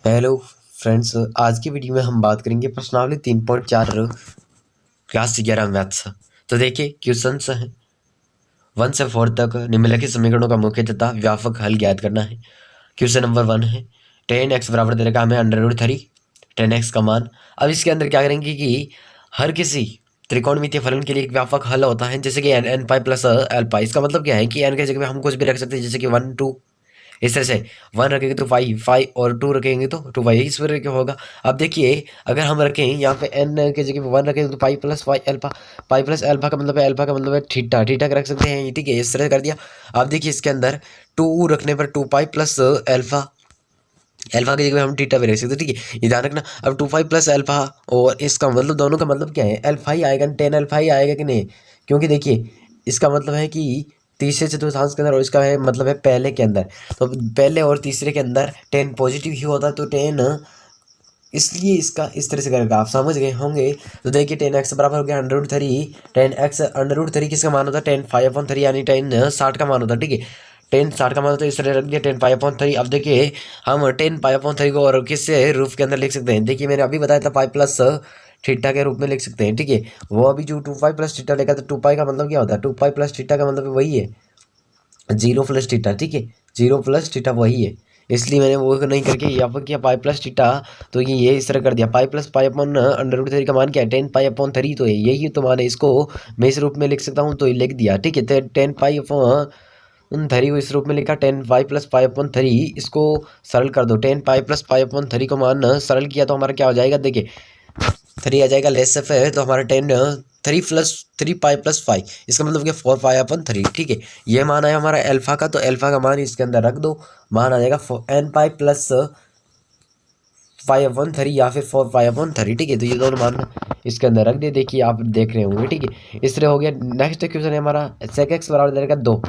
Hello friends, आज की video में हम बात करेंगे प्रश्नावली 3.4 क्लास 11 मैथ्स। तो देखिए क्वेश्चंस हैं 1 से 4 तक। निम्नलिखित समीकरणों का मुख्य तथा व्यापक हल ज्ञात करना है। क्वेश्चन नंबर 1 है 10x बराबर दे रखा हमें √3 10x का मान। अब इसके अंदर क्या करेंगे कि हर किसी त्रिकोणमितीय फलन के लिए एक व्यापक हल होता है, जैसे कि एन पाई प्लस एल पाई। इसका मतलब क्या है कि एन की जगह पे हम कुछ भी रख सकते हैं, जैसे कि 1 2। इस तरह से 1 रखेंगे तो 5 और 2 रखेंगे तो 2 5, इस तरह क्या होगा। अब देखिए अगर हम रखें यहाँ पे n की जगह पे 1 रखेंगे तो pi plus five alpha. Pi plus alpha का मतलब है, एल्फा का मतलब है थीटा। थीटा का रख सकते हैं, ठीक है, इस तरह कर दिया। अब देखिए इसके अंदर 2 रखने पर 2 पाई प्लस एल्फा। एल्फा की जगह हम थीटा भी रख सकते हैं, ठीक है, ये ध्यान रखना। अब 2 पाई प्लस एल्फा, और इसका मतलब दोनों का मतलब क्या है, एल्फा ही आएगा, 10 एल्फा ही आएगा कि नहीं। क्योंकि देखिए इसका मतलब है कि तीसरे चतुर्थांश के अंदर, और इसका है मतलब है पहले के अंदर। तो पहले और तीसरे के अंदर 10 पॉजिटिव ही होता है, तो 10 इसलिए इसका इस तरह से करेगा। आप समझ गए होंगे। तो देखिए 10x बराबर हो गया √3। 10x √3 किसका मान होता है, 10 5/3, यानी 10 60 का मान होता है, ठीक है। 10 60 का मान होता है, इस तरह रख दिया 10 5/3। अब देखिए हम 10 5/3 को और किससे रूप के अंदर लिख सकते हैं, देखिए मैंने अभी बताया था पाई प्लस थीटा के रूप में लिख सकते हैं, ठीक है। वो अभी जो 2 पाई प्लस थीटा लेगा, तो 2 पाई का मतलब क्या होता है, 2 पाई प्लस थीटा का मतलब वही है 0 प्लस थीटा, ठीक है। 0 प्लस थीटा वही है, इसलिए मैंने वो नहीं करके यहाँ पर किया पाई प्लस थीटा। तो ये इस तरह कर दिया, पाई प्लस पाई अपॉन √3 का मान क्या है, 10 पाई अपॉन 3, तो है यही तो मान है। इसको मैं इस रूप में लिख सकता हूँ, तो ये लिख दिया, ठीक है। 10 पाई अपॉन 3 को इस रूप में लिखा, 10 पाई प्लस पाई अपॉन 3। इसको सरल कर दो, 10 पाई प्लस पाई अपॉन 3 को मान सरल किया तो हमारा क्या हो जाएगा, देखिए 3 आ जाएगा, लेस से फिर तो हमारा 10 3 प्लस 3 पाई प्लस 5, इसका मतलब क्या 4 पाई अपन 3, ठीक है। ये मान आया हमारा एल्फा का, तो एल्फा का मान इसके अंदर रख दो, मान आ जाएगा n पाई प्लस 5/3 या फिर 4 पाई/3, ठीक है। तो ये दोनों मान इसके अंदर रख दे, देखिए आप देख रहे होंगे, ठीक है। इस तरह हो गया। नेक्स्ट क्वेश्चन है हमारा sec x बराबर दे रखा 2।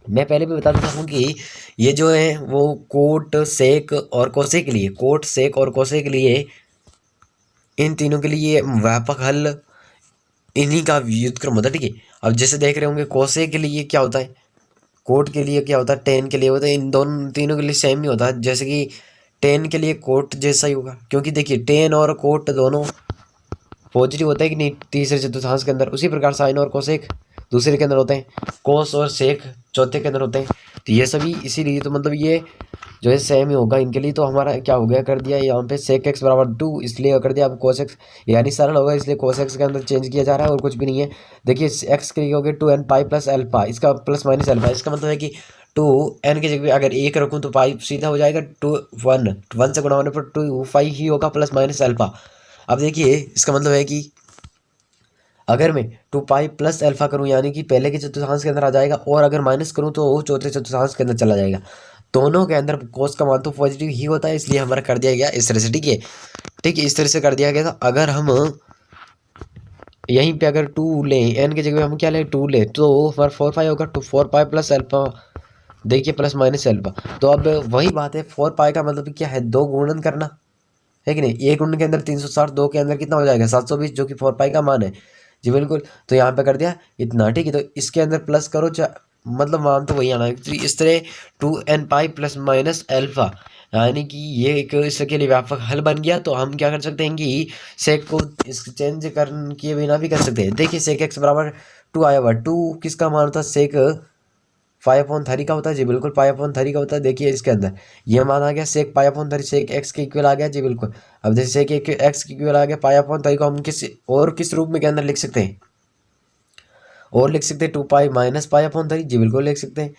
मैं पहले भी बता देता हूँ कि ये जो है वो कोट सेक और कोसे के लिए, कोट सेक और कोसे के लिए, इन तीनों के लिए व्यापक हल इन्हीं का व्युत्क्रम होता है, ठीक है। अब जैसे देख रहे होंगे कोसे के लिए क्या होता है, कोट के लिए क्या होता है, टेन के लिए होता है। इन दोनों तीनों के लिए सेम ही होता है, जैसे कि टेन के लिए कोट जैसा ही होगा, क्योंकि देखिए टेन और कोट दोनों पॉजिटिव होता है कि नहीं तीसरे चतुर्थांश के अंदर। उसी प्रकार साइन और कोसेक दूसरे के अंदर होते हैं, कोस और सेक चौथे के अंदर होते हैं। तो ये सभी इसीलिए, तो मतलब ये जो है सेम ही होगा इनके लिए। तो हमारा क्या हो गया, कर दिया यहाँ पे sec x बराबर 2, इसलिए कर दिया। अब cos x यानी सरल होगा, इसलिए cos x के अंदर चेंज किया जा रहा है और कुछ भी नहीं है। देखिए x के लिए हो गया 2n पाई प्लस एल्फा, इसका प्लस माइनस एल्फा, इसका मतलब है कि 2n की जगह अगर 1 रखूँ तो पाई सीधा हो जाएगा 2 1 1 से गुणा होने पर 2 5 ही होगा प्लस माइनस एल्फा। अब देखिए इसका मतलब है कि अगर मैं 2 पाई प्लस एल्फा करूं, यानी कि पहले के चतुर्थांश के अंदर आ जाएगा, और अगर माइनस करूं तो वो चौथे चतुर्थांश के अंदर चला जाएगा। दोनों के अंदर कोस का मान तो पॉजिटिव ही होता है, इसलिए हमारा कर दिया गया इस तरह से, ठीक है। ठीक है, इस तरह से कर दिया गया था। अगर हम यहीं पे अगर 2 लें, एन की जगह हम क्या लें 2 लें, तो हमारा 4 पाई होगा, 4 पाई प्लस एल्फा, देखिए प्लस माइनस एल्फा। तो अब वही बात है, 4 पाई का मतलब क्या है, 2 गुणन करना है कि नहीं। एक गुणन के अंदर 360, 2 के अंदर कितना हो जाएगा 720, जो कि 4 पाई का मान है। जी बिल्कुल, तो यहाँ पे कर दिया इतना, ठीक है। तो इसके अंदर प्लस करो, मतलब मान तो वही आना है। तो इस तरह 2n pi plus minus alpha, यानी कि ये एक इसके लिए व्यापक हल बन गया। तो हम क्या कर सकते हैं कि सेक को इस चेंज कर किए बिना भी कर सकते हैं। देखिए सेक एक्स बराबर 2 आया हुआ, 2 किसका मान होता है, सेक 5/3 का होता है, जी बिल्कुल 5/3 का होता है। देखिए इसके अंदर ये मान आ गया सेक 5/3, सेक एक्स के इक्वल आ गया, जी बिल्कुल। अब जैसे सेक एक्स के इक्वल आ गया 5/3 को हम किस रूप में के अंदर लिख सकते हैं, और लिख सकते हैं 2 पाई माइनस 5/3, जी बिल्कुल लिख सकते हैं।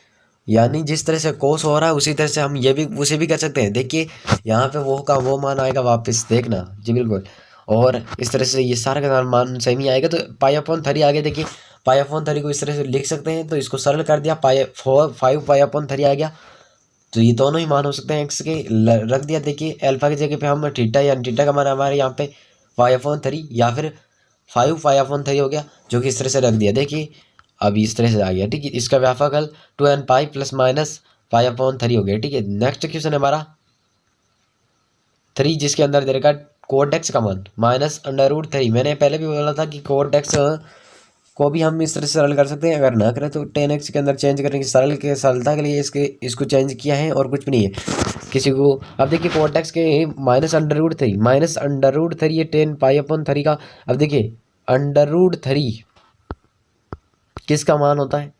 यानी जिस तरह से कोस हो रहा है उसी तरह से हम ये भी उसे भी कर सकते हैं। देखिए यहाँ पे वो का वो मान आएगा वापस, देखना, जी बिल्कुल। और इस तरह से ये सारा का मान सेम ही आएगा। तो 5/3 आ गया, देखिए 5/3 को इस तरह से लिख सकते हैं, तो इसको सरल कर दिया, 5/3 आ गया। तो ये दोनों ही मान हो सकते हैं एक्स के, रख दिया। देखिए अल्फा की जगह पे हम थीटा, या थीटा का मान हमारे यहाँ पे 5/3 या फिर 5/3 हो गया, जो कि इस तरह से रख दिया। देखिए अब इस तरह से आ गया, ठीक है। इसका व्यापक हल 2n पाई प्लस माइनस 5/3 हो गया, ठीक है। नेक्स्ट क्वेश्चन है हमारा 3, जिसके अंदर दे रखा कोट एक्स का मान -√3। मैंने पहले भी बोला था कि कोट एक्स को भी हम इस तरह से सरल कर सकते हैं। अगर ना करें तो 10x के अंदर चेंज करने की सरलता के लिए इसको चेंज किया है और कुछ भी नहीं है किसी को। अब देखिए कोट के माइनस अंडर रूट थ्री ये 10 पाई अपॉन 3 का। अब देखिए अंडर रूट 3 किसका मान होता है,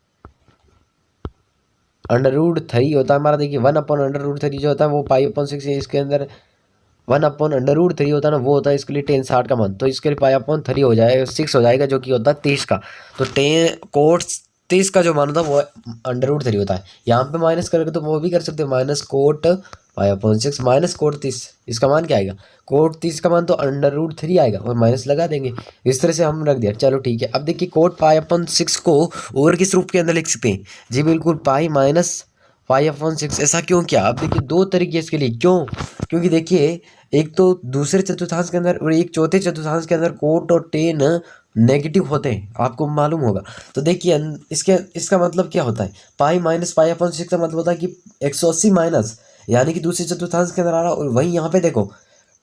अंडर रूट 3 होता है हमारा। देखिए 1/√3 जो होता है वो पाई/6 है। इसके अंदर 1/√3 होता है ना, वो होता है इसके लिए 10 60 का मान। तो इसके लिए पाई/3 हो जाएगा 6 हो जाएगा, जो कि होता है 30 का। तो 10 कोट 30 का जो मान होता है वो अंडर रूट 3 होता है। यहाँ पे माइनस करके तो वो भी कर सकते हो, -कोट पाई/6 -कोट 30 इसका मान क्या आएगा, कोट 30 का मान तो अंडर रूट 3 आएगा और माइनस लगा देंगे। इस तरह से हम रख दिया, चलो ठीक है। अब देखिए कोट पाई/6 को और किस रूप के अंदर लिख सकते हैं, जी बिल्कुल पाई-पाई/6। ऐसा क्यों किया, अब देखिए दो तरीके इसके लिए, क्यों, क्योंकि देखिए एक तो दूसरे चतुर्थांश के अंदर और एक चौथे चतुर्थांश के अंदर कोट और 10 नेगेटिव होते हैं, आपको मालूम होगा। तो देखिए इसके इसका मतलब क्या होता है, पाई-पाई/6 का मतलब होता है कि 180 माइनस, यानी कि दूसरे चतुर्थांश के अंदर आ रहा है। और वहीं यहाँ पे देखो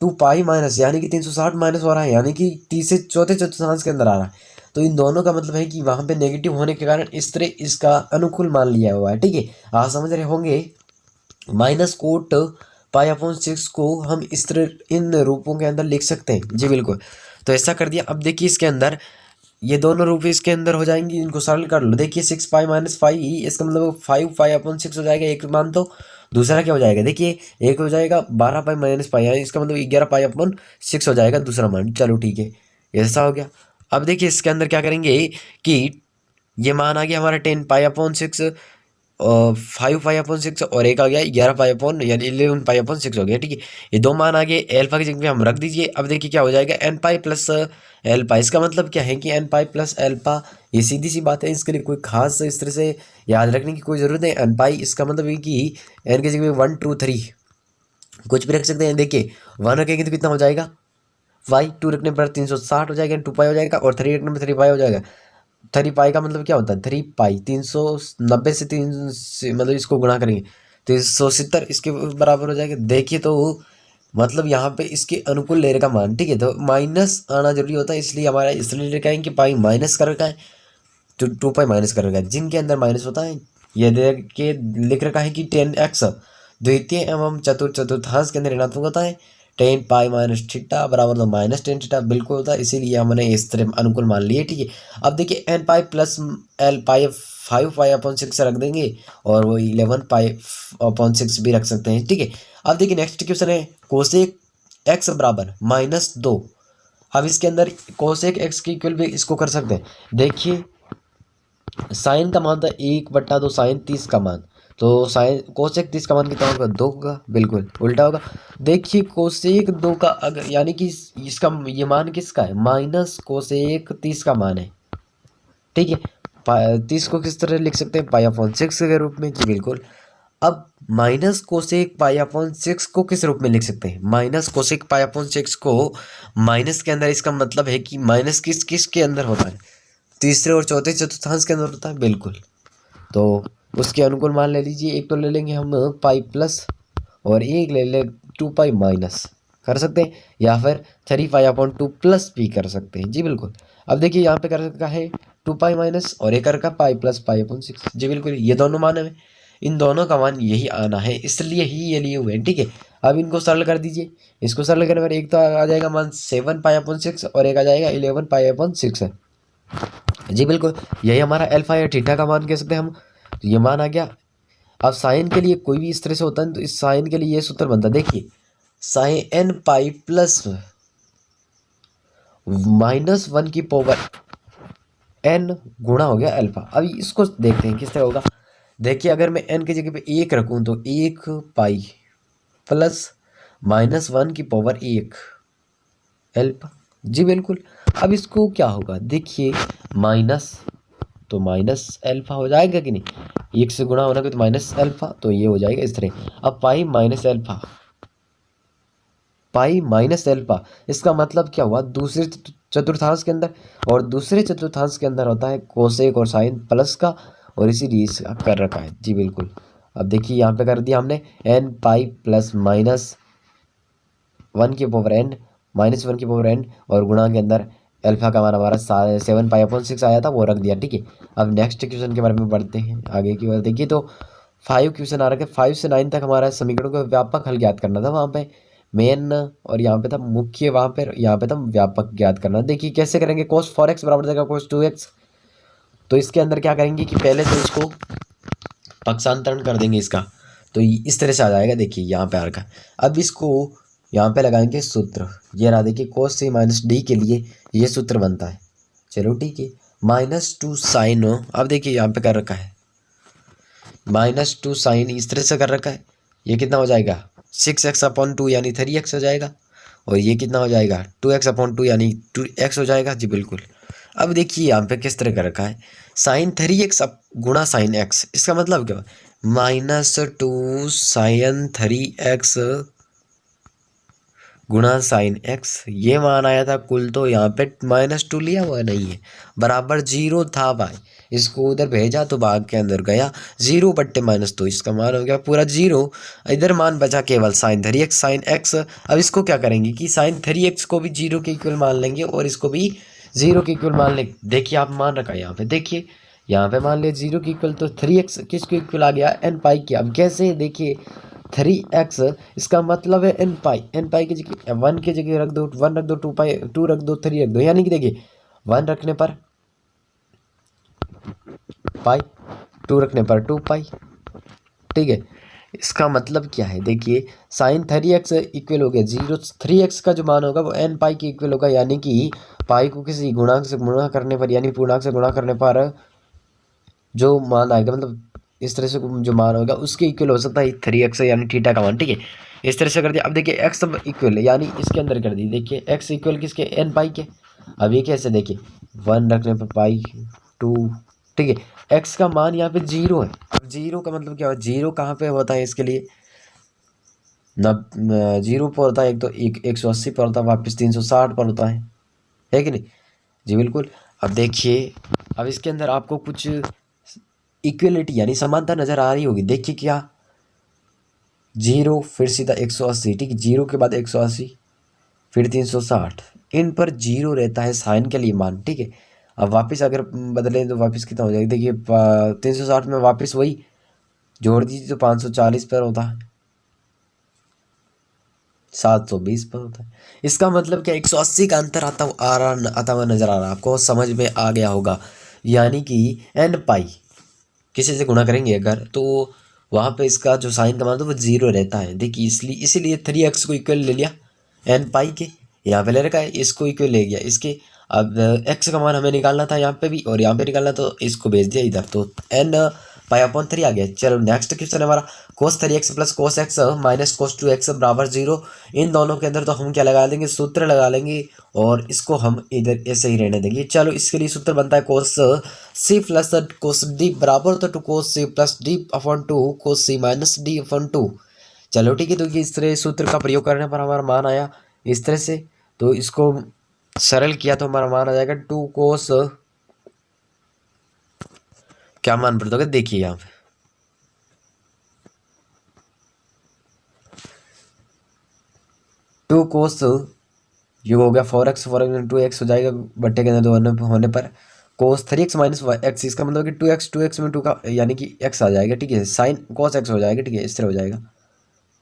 2 पाई माइनस यानी कि 360 माइनस हो रहा है, यानी कि तीसरे चौथे चतुर्थांश के अंदर आ रहा है। तो इन दोनों का मतलब है कि वहाँ पे नेगेटिव होने के कारण इस तरह इसका अनुकूल मान लिया हुआ है। ठीक है, आप समझ रहे होंगे। -कोट पाई/6 को हम इस तरह इन रूपों के अंदर लिख सकते हैं, जी बिल्कुल। तो ऐसा कर दिया। अब देखिए इसके अंदर ये दोनों रूप इसके अंदर हो जाएंगी, इनको सरल कर लो। देखिए 6 पाई-5 इसका मतलब 5 पाई/6 हो जाएगा एक मान। तो दूसरा क्या हो जाएगा, देखिए एक हो जाएगा 12 पाई-5 इसका मतलब 11 पाई/6 हो जाएगा दूसरा मान। चलो ठीक है, ऐसा हो गया। अब देखिए इसके अंदर क्या करेंगे कि ये मान आ गया हमारा 10 पाई/6 और 5 पाई/6 और एक आ गया 11 पाई यानी 11 पाई/6 हो गया। ठीक है, ये दो मान आ गए, एल्फा की जगह पे हम रख दीजिए। अब देखिए क्या हो जाएगा n पाई+एल्फा। इसका मतलब क्या है कि n पाई+एल्फा, ये सीधी सी बात है, इसके लिए कोई खास इस तरह से याद रखने की कोई ज़रूरत नहीं। n पाई इसका मतलब है कि n की जगह पे 1 2 3 कुछ भी रख सकते हैं। देखिए 1 रखेंगे तो कितना हो जाएगा वाई, 2 रखने पर 360 हो जाएगा, 2 पाई हो जाएगा, और 3 रखने पर 3 पाई हो जाएगा। 3 पाई का मतलब क्या होता है, 3 पाई 390 से 3 से मतलब इसको गुणा करेंगे 370 इसके बराबर हो जाएगा। देखिए तो मतलब यहाँ पे इसके अनुकूल ले रखा मान। ठीक है, तो माइनस आना जरूरी होता है, इसलिए हमारा इसलिए लिखा है कि पाई माइनस कर रखा है, तो 2 पाई माइनस कर रखा है। जिनके अंदर माइनस होता है ये देख के लिख रखा है कि 10x द्वितीय एवं चतुर्थांश के अंदर ऋणात्मक होता है। 10 पाई-थीटा बराबर तो -10 थीटा बिल्कुल होता है, इसीलिए हमने इस तरह अनुकूल मान लिए। ठीक है, अब देखिए n पाई+l पाई 5 पाई/6 रख देंगे और वो 11 पाई/6 भी रख सकते हैं। ठीक है, अब देखिए नेक्स्ट क्वेश्चन है कोसेक x बराबर -2। अब इसके अंदर कोसेक x की इक्वल भी इसको कर सकते हैं। देखिए साइन का मान था 1/2 साइन 30 का मान, तो साइन कोसेक 30 का मान कितना होगा, 2 होगा, बिल्कुल उल्टा होगा। देखिए कोसेक 2 का अगर यानी कि इसका ये मान किसका है, -कोसेक 30 का मान है। ठीक है, 30 को किस तरह लिख सकते हैं, पाई/6 के रूप में, जी बिल्कुल। अब -कोसेक पाई/6 को किस रूप में लिख सकते हैं, -कोसेक पाई/6 को माइनस के अंदर, इसका मतलब है कि माइनस किस किस के अंदर होता है, तीसरे और चौथे चतुर्थांश के अंदर होता है, बिल्कुल। तो उसके अनुकूल मान ले लीजिए, एक तो ले लेंगे हम पाई प्लस और एक ले ले 2 पाई माइनस कर सकते हैं, या फिर 3 पाई/2 प्लस भी कर सकते हैं, जी बिल्कुल। अब देखिए यहाँ पे कर रखा है 2 पाई माइनस और एक रखा पाई+पाई/6, जी बिल्कुल। ये दोनों मान है, इन दोनों का मान यही आना है, इसलिए ही ये लिए हुए हैं। ठीक है, अब इनको सरल कर दीजिए। इसको सरल करने पर एक तो आ जाएगा मान 7 पाई/6 और एक आ जाएगा 11 पाई/6 है, जी बिल्कुल। यही हमारा अल्फा या थीटा का मान कह सकते हैं हम। तो ये मान आ गया। अब साइन के लिए कोई भी इस तरह से होता है, तो इस साइन के लिए ये सूत्र बनता है। देखिए साइन n पाई प्लस -1 की पावर n गुणा हो गया अल्फा। अब इसको देखते हैं किस तरह होगा। देखिए अगर मैं n की जगह पे 1 रखूँ तो 1 पाई प्लस -1 की पावर 1 अल्फा, जी बिल्कुल। अब इसको क्या होगा, देखिए माइनस तो माइनस अल्फा हो जाएगा कि नहीं, 1 से गुणा होना तो माइनस अल्फा, तो ये हो जाएगा इस तरह। अब पाई माइनस अल्फा इसका मतलब क्या हुआ, दूसरे चतुर्थांश के अंदर, और दूसरे चतुर्थांश के अंदर होता है कोसेक और साइन प्लस का, और इसीलिए इसका कर रखा है, जी बिल्कुल। अब देखिए यहाँ पे कर दिया हमने n पाई प्लस -1 की पावर n -1 की पावर n और गुणा के अंदर अल्फा का मान हमारा 7 पाई/6 आया था, वो रख दिया। ठीक है, अब नेक्स्ट क्वेश्चन के बारे में पढ़ते हैं आगे की ओर। देखिए तो 5 क्वेश्चन आ रखे, 5 से 9 तक हमारा समीकरणों का व्यापक हल ज्ञात करना था वहाँ पे मेन, और यहाँ पे था मुख्य, वहाँ पे यहाँ पे था व्यापक ज्ञात करना। देखिए कैसे करेंगे, cos 4x बराबर देगा cos 2x। तो इसके अंदर क्या करेंगे कि पहले तो इसको पक्षांतरण कर देंगे इसका, तो इस तरह से आ जाएगा। देखिए यहाँ पे आ रखा, अब इसको यहाँ पे लगाएंगे सूत्र। ये रहा, देखिए cos c माइनस डी के लिए ये सूत्र बनता है। चलो ठीक है, -2 साइन, अब देखिए यहाँ पे कर रखा है -2 साइन, इस तरह से कर रखा है। ये कितना हो जाएगा 6x/2 यानी 3x हो जाएगा, और ये कितना हो जाएगा 2x/2 यानी 2x हो जाएगा। जी बिल्कुल। अब देखिए यहाँ पे किस तरह कर रखा है, साइन 3x गुणा साइन x, इसका मतलब क्या, -2 साइन 3x गुणा साइन x। ये मान आया था कुल, तो यहाँ पे -2 लिया हुआ नहीं है, बराबर 0 था भाई। इसको उधर भेजा तो भाग के अंदर गया 0/-2, इसका मान हो गया पूरा 0। इधर मान बचा केवल साइन 3x साइन x। अब इसको क्या करेंगे कि साइन 3x को भी 0 के इक्वल मान लेंगे, और इसको भी 0 के इक्वल मान लेंगे। देखिए आप मान रखा है यहाँ पे, देखिए यहाँ पे मान लिया 0 के इक्वल, तो 3x किसके इक्वल आ गया n पाई के। अब कैसे, देखिए 3x इसका मतलब है n पाई की जगह 1 की जगह रख दो, 1 रख दो, 2 रख दो, 3 रख दो, यानी कि देखिए 1 रखने पर पाई, 2 रखने पर 2 पाई। ठीक है, इसका मतलब क्या है, देखिए साइन 3x इक्वल हो गया 0, 3x का जो मान होगा वो n पाई के इक्वल होगा, यानी कि पाई को किसी गुणांक से गुणा करने पर, यानी पूर्णांक से गुणा करने पर जो मान आएगा, मतलब इस तरह से जो मान होगा उसके इक्वल हो सकता है 3x यानी थीटा का मान। ठीक है, इस तरह से कर दिया। अब देखिए x इक्वल यानी इसके अंदर कर दी, देखिए x इक्वल किसके, n पाई के। अब ये कैसे, देखिए 1 रखने पर पाई 2। ठीक है, x का मान यहाँ पे 0 है। अब 0 का मतलब क्या है, 0 कहाँ पे होता है इसके लिए, 0 पर होता है, एक तो 180 पर होता है, वापस 360 पर होता है कि नहीं। जी बिल्कुल। अब देखिए, अब इसके अंदर आपको कुछ इक्वलिटी यानी समानता नजर आ रही होगी। देखिए क्या, 0 फिर सीधा 180, ठीक है, 0 के बाद 180 फिर 360, इन पर 0 रहता है साइन के लिए मान। ठीक है, अब वापस अगर बदलें तो वापस कितना हो जाएगा, देखिए 360 में वापस वही जोड़ दीजिए तो 540 पर होता है, 720 पर होता है। इसका मतलब क्या, 180 का अंतर आता हुआ नजर आ रहा है आपको, समझ में आ गया होगा। यानी कि n पाई किसी से गुणा करेंगे अगर, तो वहाँ पे इसका जो साइन का मान था वो 0 रहता है। देखिए इसीलिए 3x को इक्वल ले लिया n पाई के, यहाँ पे ले रखा है, इसको इक्वल ले गया इसके। अब x का मान हमें निकालना था यहाँ पे भी और यहाँ पे निकालना, तो इसको भेज दिया इधर, तो n पाई/3 आ गया। चलो नेक्स्ट क्वेश्चन हमारा, cos 3x plus cos x minus cos 2x बराबर 0। इन दोनों के अंदर तो हम क्या लगा देंगे, सूत्र लगा लेंगे, और इसको हम इधर ऐसे ही रहने देंगे। चलो इसके लिए सूत्र बनता है cos c plus cos d बराबर होता है two cos c plus d/2 cos c minus d/2। चलो ठीक है, तो इस तरह सूत्र का प्रयोग करने पर हमारा मान आया इस तरह से। तो इसको सरल किया तो हमारा मान आ जाएगा 2 cos, क्या मान पड़ता होगा, देखिए यहाँ पे 2 cos, ये हो गया 4x 2x हो जाएगा, बट्टे के अंदर 2 होने पर cos 3x माइनस x, इसका मतलब कि 2x में 2 का यानी कि x आ जाएगा। ठीक है, साइन cos x हो जाएगा। ठीक है, इस तरह हो जाएगा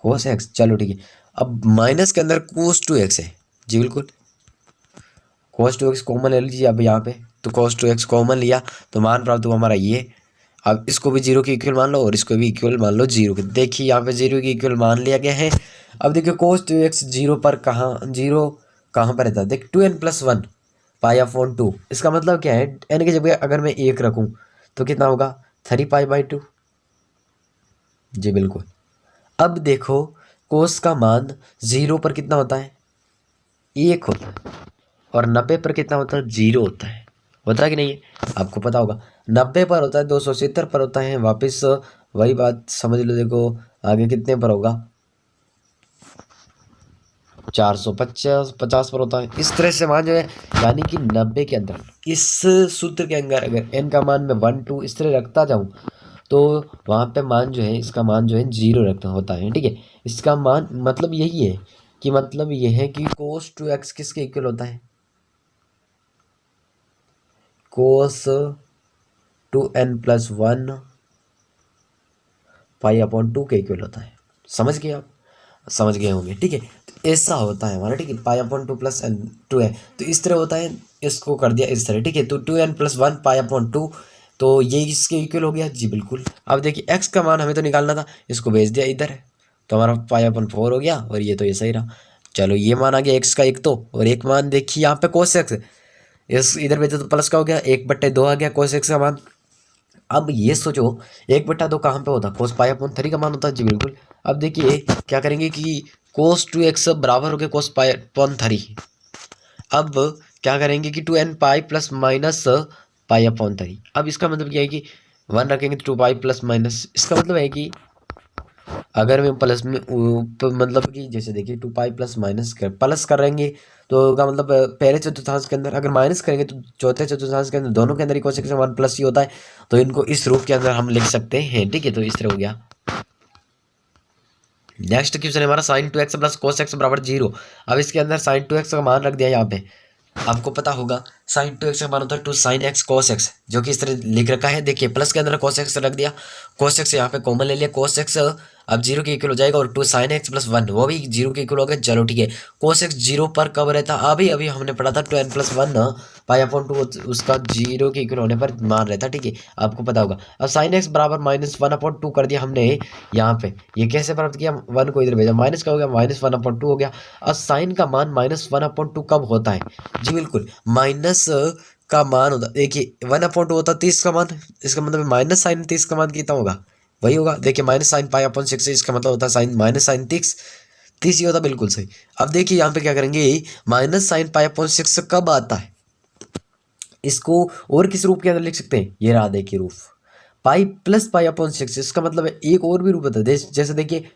cos x। चलो ठीक है, अब माइनस के अंदर cos 2x है। जी बिल्कुल, cos 2x कॉमन ले लीजिए अब यहाँ पे, तो cos 2x कॉमन लिया तो मान प्राप्त हुआ हमारा ये। अब इसको भी 0 के इक्वल मान लो और इसको भी इक्वल मान लो 0 के। देखिए यहाँ पे 0 के इक्वल मान लिया गया है। अब देखिए cos 2x 0 पर कहाँ पर रहता है, देख 2n+1 पाई/2। इसका मतलब क्या है, n की जगह अगर मैं 1 रखूँ तो कितना होगा 3 पाई/2। जी बिल्कुल। अब देखो cos का मान 0 पर कितना होता है, 1 होता है, और 90 पर कितना होता है, 0 होता है कि नहीं है, आपको पता होगा। 90 पर होता है, 270 पर होता है, वापस वही बात समझ लो। देखो आगे कितने पर होगा, 450 पर होता है। इस तरह से मान जो है, यानी कि 90 के अंदर इस सूत्र के अंदर अगर n का मान मैं 1 2 इस तरह रखता जाऊँ तो वहाँ पे मान जो है, इसका मान जो है 0 रखता होता है। ठीक है, इसका मान मतलब यही है कि मतलब ये है कि cos 2x किसके इक्वल होता है, कोस 2n+1 पाई/2 के इक्वल होता है। समझ गए आप? समझ गए होंगे, ठीक है। तो ऐसा होता है हमारा, ठीक है, पाई/2 + n2 है तो इस तरह होता है। इसको कर दिया इस तरह, ठीक है। तो 2n+1 पाई/2 तो ये इसके इक्वल हो गया जी, बिल्कुल। अब देखिए एक्स का मान हमें तो निकालना था, इसको भेज दिया इधर तो हमारा पाई/4 हो गया और ये तो ये सही रहा। चलो ये मान आ गया एक्स का एक तो, और एक मान देखिए यहाँ पे कोस एक्स, इस इधर भेजे तो प्लस का हो गया, 1/2 आ गया कोस एक्स का मान। अब ये सोचो 1/2 कहाँ पे होता, कोस पाई/3 का मान होता है जी, बिल्कुल। अब देखिए क्या करेंगे कि कोस 2x बराबर हो गया कोस पाई/3। अब क्या करेंगे कि 2n पाई प्लस माइनस पाई/3। अब इसका मतलब क्या है कि 1 रखेंगे तो 2 पाई प्लस माइनस, इसका मतलब है कि अगर मैं प्लस में तो मतलब कि जैसे देखिए 2 पाई प्लस माइनस कर प्लस करेंगे तो का मतलब पहले चतुर्थांश के अंदर, अगर माइनस करेंगे तो चौथे चतुर्थांश के अंदर, दोनों के अंदर ही कोसेक 1 प्लस ही होता है। तो इनको इस रूप के अंदर हम लिख सकते हैं, ठीक है। तो इस तरह हो गया। नेक्स्ट क्वेश्चन है हमारा sin 2x plus cos x बराबर 0। अब इसके अंदर sin 2x का मान रख दिया यहाँ पे। आपको पता होगा sin 2x का मान होता है 2 sin x cos x, जो कि इस तरह लिख रखा है। देखिए प्लस के अंदर cos x रख दिया, cos x यहाँ पे कॉमन ले लिया, cos x अब 0 के इक्वल हो जाएगा, और 2 sin x प्लस 1 वो भी 0 के इक्वल हो गया। चलो ठीक है, cos x 0 पर कब रहता, अभी अभी हमने पढ़ा था 2n+1 पाई/2 उसका 0 के इक्वल होने पर मान रहता, ठीक है, आपको पता होगा। अब sin x बराबर -1/2 कर दिया हमने यहाँ पे। ये कैसे प्राप्त किया, 1 को इधर भेजा, माइनस का हो गया, -1/2 हो गया। अब साइन का मान -1/2 कब होता है जी, बिल्कुल माइनस का मान होता, देखिए 1/2 होता 30 का मान, इसका मतलब माइनस साइन 30 का मान कितना होगा, वही होगा। देखिए माइनस साइन पाई/6 इसका मतलब होता है साइन माइनस साइन 30 ही होता, बिल्कुल सही। अब देखिए यहाँ पे क्या करेंगे, माइनस साइन पाई/6 कब आता है, इसको और किस रूप के अंदर लिख सकते हैं, ये रहा देखिए रूप, पाई प्लस पाई/6। इसका मतलब है एक और भी रूप होता है, जैसे देखिए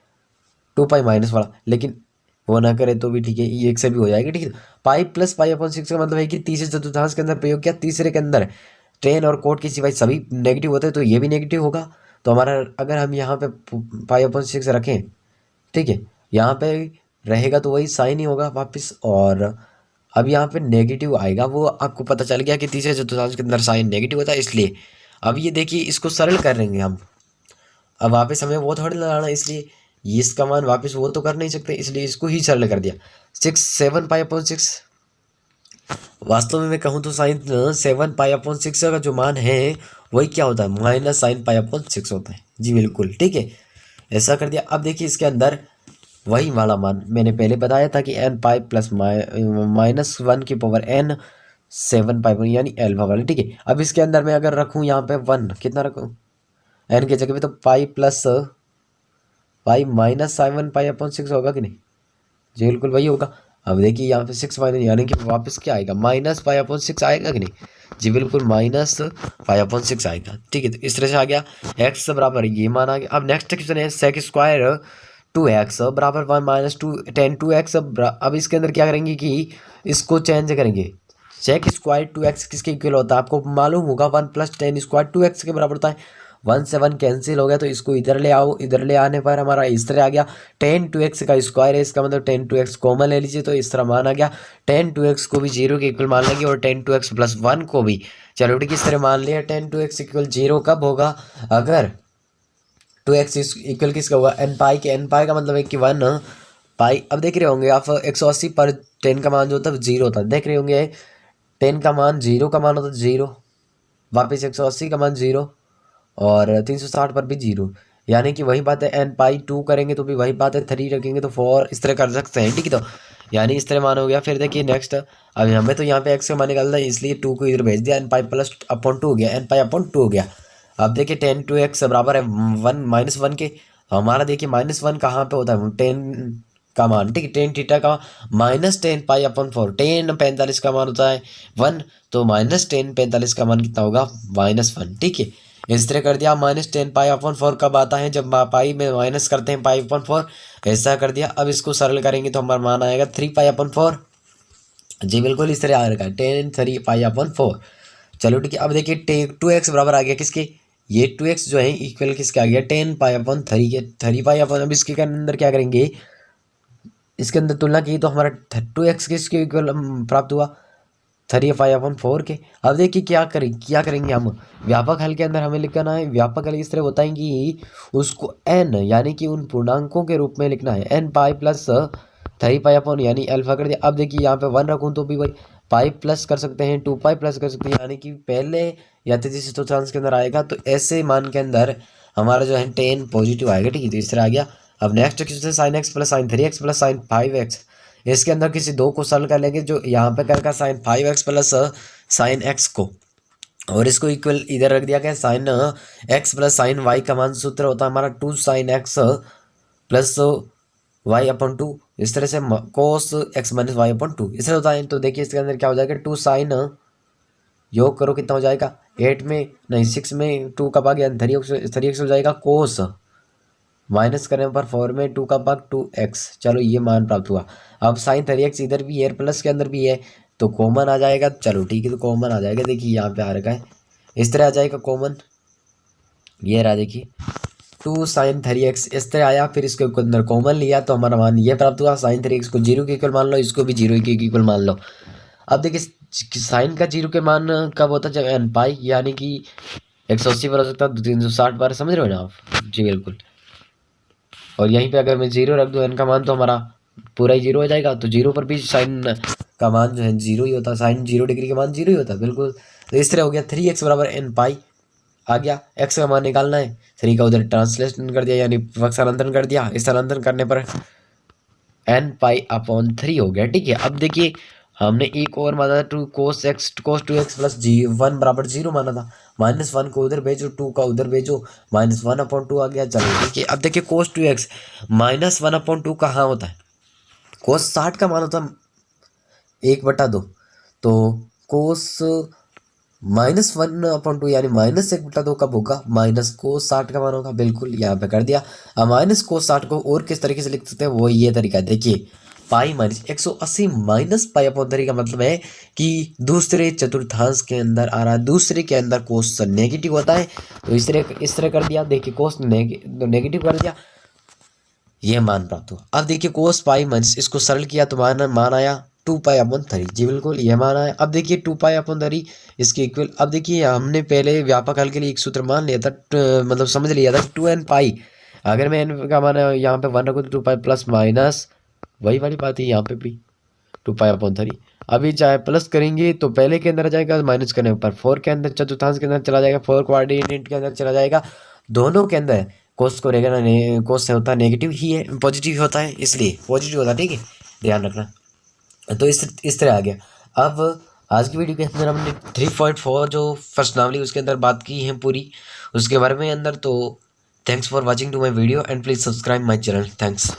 2 पाई माइनस वाला, लेकिन वो ना करे तो भी ठीक है, ये एक से भी हो जाएगी, ठीक है। पाई प्लस पाई/6 का मतलब है कि तीसरे चतुर्थांश के अंदर प्रयोग किया, तीसरे के अंदर टेन और कोट के सिवाय सभी नेगेटिव होते हैं, तो ये भी नेगेटिव होगा। तो हमारा अगर हम यहाँ पे पाई/6 रखें, ठीक है, यहाँ पे रहेगा तो वही साइन ही होगा वापस, और अब यहाँ पे नेगेटिव आएगा, वो आपको पता चल गया कि तीसरे चतुर्थांश के अंदर साइन नेगेटिव होता है, इसलिए अब ये देखिए इसको सरल कर लेंगे हम। अब वापस हमें वो थोड़ी लगाना, इसलिए ये इसका मान वापस वो तो कर नहीं सकते, इसलिए इसको ही सरल कर दिया। 7 पाई/6, वास्तव में मैं कहूँ तो साइन 7 पाई/6 का जो मान है वही क्या होता है, माइनस साइन पाई/6 होता है जी, बिल्कुल ठीक है। ऐसा कर दिया। अब देखिए इसके अंदर वही वाला मान मैंने पहले बताया था कि n पाई प्लस -1 की पावर n 7 पाई यानी एल्फा वाला, ठीक है। अब इसके अंदर मैं अगर रखूँ यहाँ पे 1, कितना रखूँ n की जगह पे, तो पाई प्लस पाई माइनस 7 पाई/6 होगा कि नहीं जी, बिल्कुल वही होगा। अब देखिए यहाँ पे 6 माइनस यानी कि वापस क्या आएगा, -पाई/6 आएगा कि नहीं जी, बिल्कुल -पाई/6 आएगा, ठीक है। तो इस तरह से आ गया x बराबर ये मान आ गया। अब नेक्स्ट क्वेश्चन है sec² 2x बराबर 1 - 2 tan 2x। अब इसके अंदर क्या करेंगे कि इसको चेंज करेंगे। sec² 2x किसके इक्वल होता है, आपको मालूम होगा 1 + tan² 2x के बराबर होता है। 1 से 1 कैंसिल हो गया, तो इसको इधर ले आओ, इधर ले आने पर हमारा इस तरह आ गया। tan 2x का स्क्वायर है, इसका मतलब tan 2x कॉमन ले लीजिए, तो इस तरह मान आ गया। tan 2x को भी 0 के इक्वल मान लेंगे, और tan 2x + 1 को भी, चलो ठीक, इस तरह मान लिया। tan 2x = 0 कब होगा, अगर 2x इक्वल किसका होगा, n पाई के। n पाई का मतलब है कि 1 पाई। अब देख रहे होंगे आप 180 पर 10 का मान जो होता है 0 होता है, देख रहे होंगे 10 का मान 0 का मान होता है 0, वापस 180 का मान 0, और 360 पर भी 0, यानी कि वही बात है। n/2 करेंगे तो भी वही बात है, 3 रखेंगे तो 4, इस तरह कर सकते हैं, ठीक है। तो यानी इस तरह मान हो गया। फिर देखिए नेक्स्ट, अब हमें तो यहाँ पे x का मान निकालना है, इसलिए 2 को इधर भेज दिया, n पाई+/2 हो गया, n पाई/2 हो गया। अब देखिए tan 2x बराबर है 1 - 1 के, तो हमारा देखिए -1 कहाँ पे होता है, 10 का मान, ठीक है, tan थीटा का -10 पाई/4, tan 45 का मान होता है 1, तो -10 45 का मान कितना होगा, -1, ठीक है। इस तरह कर दिया। -10 पाई/4 कब आता है, जब पाई में माइनस करते हैं पाई/4, ऐसा कर दिया। अब इसको सरल करेंगे तो हमारा मान आएगा 3 पाई/4 जी, बिल्कुल इस तरह आ रखा है, tan 3 पाई/4। चलो ठीक है। अब देखिए 2x बराबर आ गया किसके, ये 2x जो है इक्वल किसके आ गया, tan पाई/3 के, 3 पाई। अब इसके अंदर क्या करेंगे, इसके अंदर तुलना की तो हमारा 2x किसके इक्वल प्राप्त हुआ, 3π/4 के। अब देखिए क्या करेंगे हम। व्यापक हल के अंदर हमें लिखना है, व्यापक हल इस तरह होता है कि उसको n यानी कि उन पूर्णांकों के रूप में लिखना है। n पाई प्लस 3π/, यानी अल्फा कर दिया। अब देखिए यहाँ पे 1 रखूँ तो भी वही पाई प्लस कर सकते हैं, 2π प्लस कर सकते हैं, यानी कि पहले या तीसरे चतुर्थांश के अंदर आएगा तो ऐसे मान के अंदर हमारा जो है 10 पॉजिटिव आएगा। ठीक है, तो इस तरह आ गया। अब next question sine x plus sign 3x plus sign 5x। इसके अंदर किसी दो को सॉल्व कर लेंगे, जो यहाँ पे करेगा sign 5x plus sign x को, और इसको इक्वल इधर रख दिया गया। Sine x plus sine y का मान सूत्र होता है हमारा 2 साइन x प्लस y/2। इस तरह से कोस x माइनस y/2 इस तरह होता है। तो देखिए इसके अंदर क्या हो जाएगा, 2 साइन, योग करो कितना हो जाएगा, 8 में नहीं 6 में 2 का भाग यानी 3x हो जाएगा। कोस माइनस करने पर 4 में 2 का भाग 2x। चलो ये मान प्राप्त हुआ। अब साइन 3x इधर भी है, प्लस के अंदर भी है, तो कॉमन आ जाएगा। चलो ठीक है, तो कॉमन आ जाएगा। देखिए यहाँ पे आ रखा है, इस तरह आ जाएगा कॉमन। ये रहा देखिए 2 साइन 3x इस तरह आया। फिर इसके अंदर कॉमन लिया तो हमारा मान ये प्राप्त हुआ। साइन 3x को 0 के इक्वल मान लो, इसको भी 0 के इक्वल मान लो। अब देखिए साइन का 0 के मान कब होता है, जब n पाई यानी कि 180 बार हो सकता है, 360 बार, समझ रहे हो ना आप। जी बिल्कुल। और यहीं पे अगर मैं 0 रख दूँ n का मान तो हमारा पूरा ही 0 हो जाएगा। तो 0 पर भी साइन का मान जो है 0 ही होता है, साइन 0 डिग्री का मान 0 ही होता है बिल्कुल। तो इस तरह हो गया 3x बराबर n पाई आ गया। x का मान निकालना है, 3 का उधर ट्रांसलेशन कर दिया यानी स्थानांतरण कर दिया। स्थानांतरण करने पर n π/3 हो गया। ठीक है, अब देखिए हमने एक और माना था 2 cos 2x प्लस g1 बराबर 0 माना था। -1 को उधर भेजो, 2 का उधर भेजो, -1/2 आ गया। चलो देखिए, अब देखिए cos 2x -1/2 कहाँ होता है, cos 60 का मान होता है 1/2। तो cos -1/2 यानी -1/2 कब होगा, माइनस cos 60 का मान होगा। बिल्कुल यहाँ पे कर दिया। अब माइनस cos 60 को और किस तरीके से लिख सकते हैं, वो ये तरीका है। देखिए पाई माइनस 180 माइनस π/3 का मतलब है कि दूसरे चतुर्थांश के अंदर आ रहा है, दूसरे के अंदर कोस नेगेटिव होता है। तो इस तरह कर दिया। देखिए कोस नेगेटिव कर दिया, ये मान प्राप्त हुआ। अब देखिए कोस पाई माइनस, इसको सरल किया तो मान आया 2π/3। जी बिल्कुल, ये मान आया। अब देखिए 2π/3 इसके इक्वल। अब देखिए हमने पहले व्यापक हल के लिए एक सूत्र मान लिया था, मतलब समझ लिया था 2n पाई। अगर मैं n का मान यहाँ पे 1 रखूँ तो 2π प्लस माइनस वही वाली बात है यहाँ पे भी 2π/3। अभी चाहे प्लस करेंगे तो पहले के अंदर आ जाएगा, माइनस करने पर 4 के अंदर चतुर्थांश के अंदर चला जाएगा, 4 कोऑर्डिनेट के अंदर चला जाएगा। दोनों के अंदर कोस को रहेगा ना, कोस से होता है नेगेटिव ही है, पॉजिटिव होता है, इसलिए पॉजिटिव होता है। ठीक है, ध्यान रखना। तो इस तरह आ गया। अब आज की वीडियो के अंदर हमने 3.4 जो प्रश्नावली उसके अंदर बात की है पूरी उसके बारे में अंदर। तो thanks for watching to my video and please subscribe my channel. Thanks.